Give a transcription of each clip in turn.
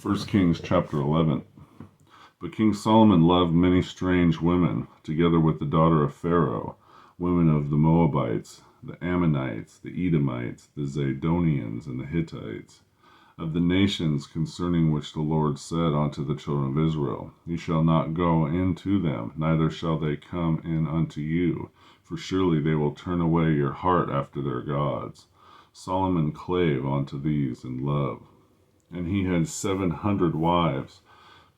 1 Kings chapter 11. But King Solomon loved many strange women, together with the daughter of Pharaoh, women of the Moabites, the Ammonites, the Edomites, the Zidonians, and the Hittites, of the nations concerning which the Lord said unto the children of Israel, Ye shall not go in to them, neither shall they come in unto you, for surely they will turn away your heart after their gods. Solomon clave unto these in love. And he had 700 wives,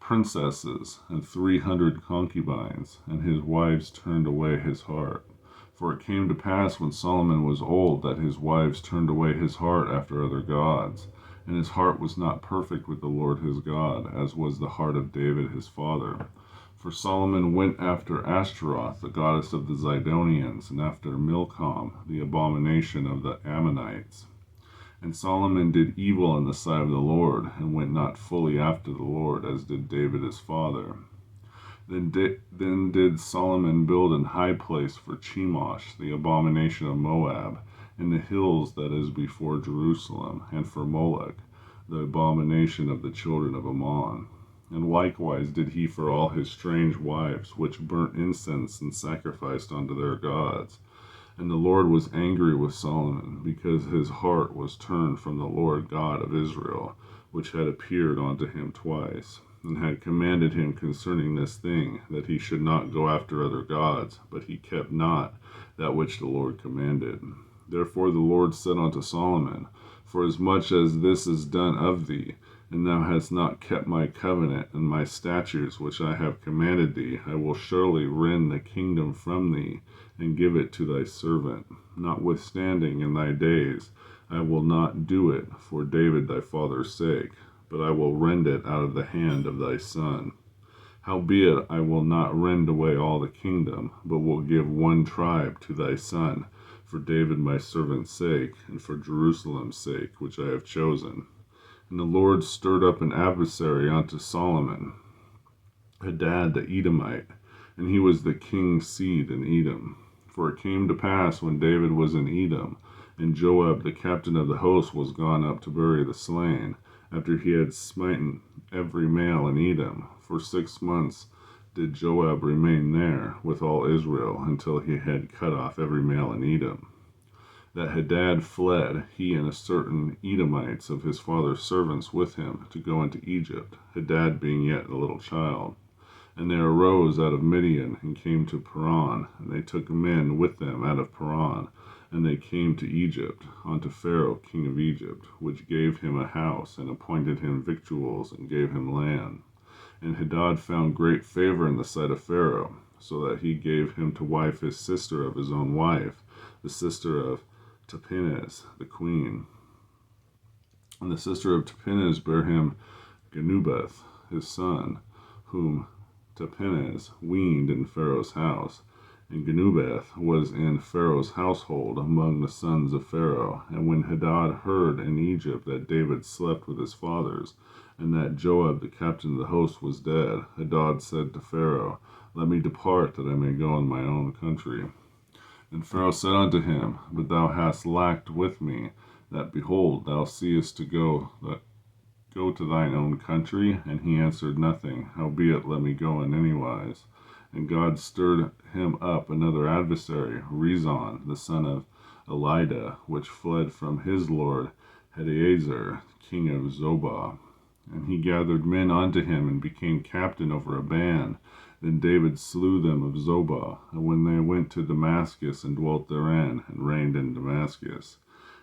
princesses, and 300 concubines, and his wives turned away his heart. For it came to pass when Solomon was old that his wives turned away his heart after other gods, and his heart was not perfect with the Lord his God, as was the heart of David his father. For Solomon went after Ashtaroth, the goddess of the Zidonians, and after Milcom, the abomination of the Ammonites. And Solomon did evil in the sight of the Lord, and went not fully after the Lord, as did David his father. Then did Solomon build an high place for Chemosh, the abomination of Moab, in the hills that is before Jerusalem, and for Molech, the abomination of the children of Ammon. And likewise did he for all his strange wives, which burnt incense and sacrificed unto their gods. And the Lord was angry with Solomon, because his heart was turned from the Lord God of Israel, which had appeared unto him twice, and had commanded him concerning this thing, that he should not go after other gods, but he kept not that which the Lord commanded. Therefore the Lord said unto Solomon, Forasmuch as this is done of thee, and thou hast not kept my covenant and my statutes which I have commanded thee, I will surely rend the kingdom from thee, and give it to thy servant. Notwithstanding, in thy days I will not do it for David thy father's sake, but I will rend it out of the hand of thy son. Howbeit I will not rend away all the kingdom, but will give one tribe to thy son, for David my servant's sake, and for Jerusalem's sake, which I have chosen. And the Lord stirred up an adversary unto Solomon, Hadad the Edomite, and he was the king's seed in Edom. For it came to pass when David was in Edom, and Joab the captain of the host was gone up to bury the slain, after he had smitten every male in Edom. For 6 months did Joab remain there with all Israel, until he had cut off every male in Edom. That Hadad fled, he and a certain Edomites of his father's servants with him, to go into Egypt, Hadad being yet a little child. And they arose out of Midian, and came to Paran, and they took men with them out of Paran, and they came to Egypt, unto Pharaoh king of Egypt, which gave him a house, and appointed him victuals, and gave him land. And Hadad found great favor in the sight of Pharaoh, so that he gave him to wife his sister of his own wife, the sister of Tahpenes the queen. And the sister of Tahpenes bare him Genubath his son, whom Tahpenes weaned in Pharaoh's house. And Genubath was in Pharaoh's household among the sons of Pharaoh. And when Hadad heard in Egypt that David slept with his fathers, and that Joab the captain of the host was dead, Hadad said to Pharaoh, Let me depart, that I may go in my own country. And Pharaoh said unto him, But thou hast lacked with me, that, behold, thou seest to go to thine own country? And he answered nothing, howbeit let me go in anywise. And God stirred him up another adversary, Rezon, the son of Elidah, which fled from his lord Hadaezer, king of Zobah. And he gathered men unto him, and became captain over a band. Then David slew them of Zobah, and when they went to Damascus, and dwelt therein, and reigned in Damascus.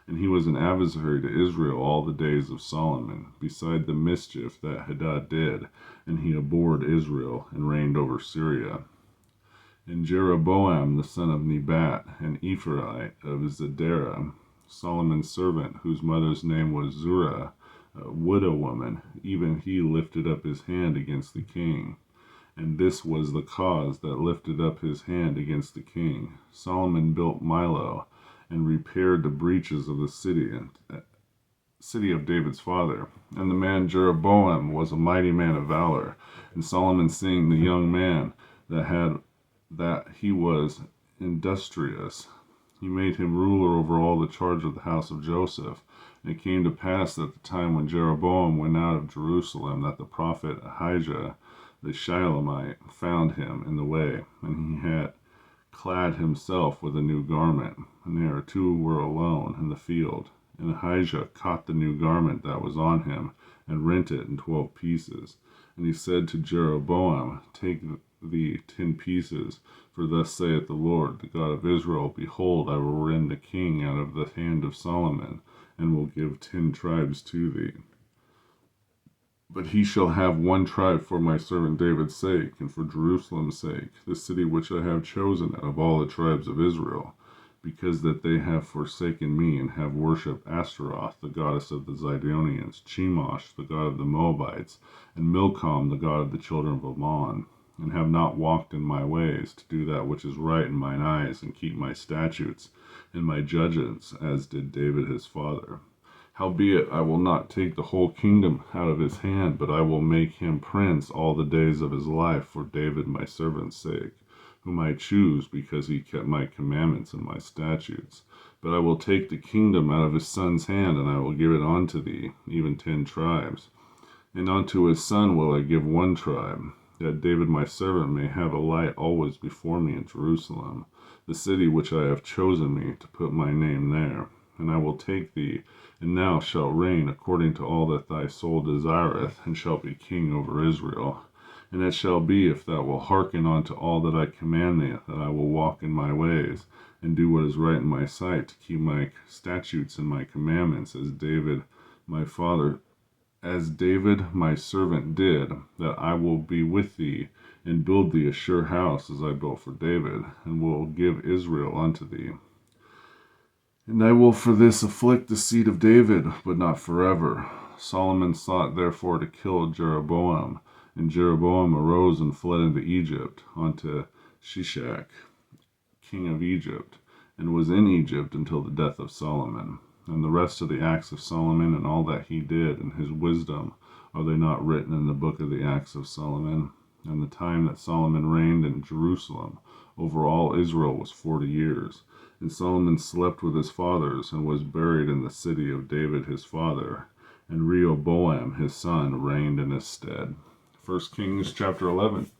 And he was an adversary to Israel all the days of Solomon, beside the mischief that Hadad did, and he abhorred Israel, and reigned over Syria. And Jeroboam the son of Nebat, an Ephraite of Zedera, Solomon's servant, whose mother's name was Zurah, a widow woman, even he lifted up his hand against the king. And this was the cause that lifted up his hand against the king. Solomon built Millo, and repaired the breaches of the city of David's father. And the man Jeroboam was a mighty man of valor. And Solomon, seeing the young man that he was industrious, he made him ruler over all the charge of the house of Joseph, And it came to pass at the time when Jeroboam went out of Jerusalem that the prophet Ahijah the Shilonite found him in the way, and he had clad himself with a new garment. And there two were alone in the field. And Ahijah caught the new garment that was on him, and rent it in 12 pieces. And he said to Jeroboam, Take thee 10 pieces, for thus saith the Lord, the God of Israel, Behold, I will rend the king out of the hand of Solomon, and will give 10 tribes to thee. But he shall have one tribe for my servant David's sake, and for Jerusalem's sake, the city which I have chosen out of all the tribes of Israel, because that they have forsaken me, and have worshipped Ashtaroth, the goddess of the Zidonians, Chemosh, the god of the Moabites, and Milcom, the god of the children of Ammon, and have not walked in my ways, to do that which is right in mine eyes, and keep my statutes and my judgments, as did David his father. Howbeit I will not take the whole kingdom out of his hand, but I will make him prince all the days of his life for David my servant's sake, whom I choose, because he kept my commandments and my statutes. But I will take the kingdom out of his son's hand, and I will give it unto thee, even 10 tribes. And unto his son will I give 1 tribe, that David my servant may have a light always before me in Jerusalem, the city which I have chosen me to put my name there. And I will take thee, and thou shalt reign according to all that thy soul desireth, and shalt be king over Israel. And it shall be, if thou wilt hearken unto all that I command thee, that I will walk in my ways, and do what is right in my sight, to keep my statutes and my commandments, as David my servant did, that I will be with thee, and build thee a sure house, as I built for David, and will give Israel unto thee. And I will for this afflict the seed of David, but not forever. Solomon sought therefore to kill Jeroboam, and Jeroboam arose and fled into Egypt, unto Shishak, king of Egypt, and was in Egypt until the death of Solomon. And the rest of the acts of Solomon, and all that he did, and his wisdom, are they not written in the book of the acts of Solomon? And the time that Solomon reigned in Jerusalem over all Israel was 40 years. And Solomon slept with his fathers, and was buried in the city of David his father. And Rehoboam his son reigned in his stead. 1 Kings chapter 11.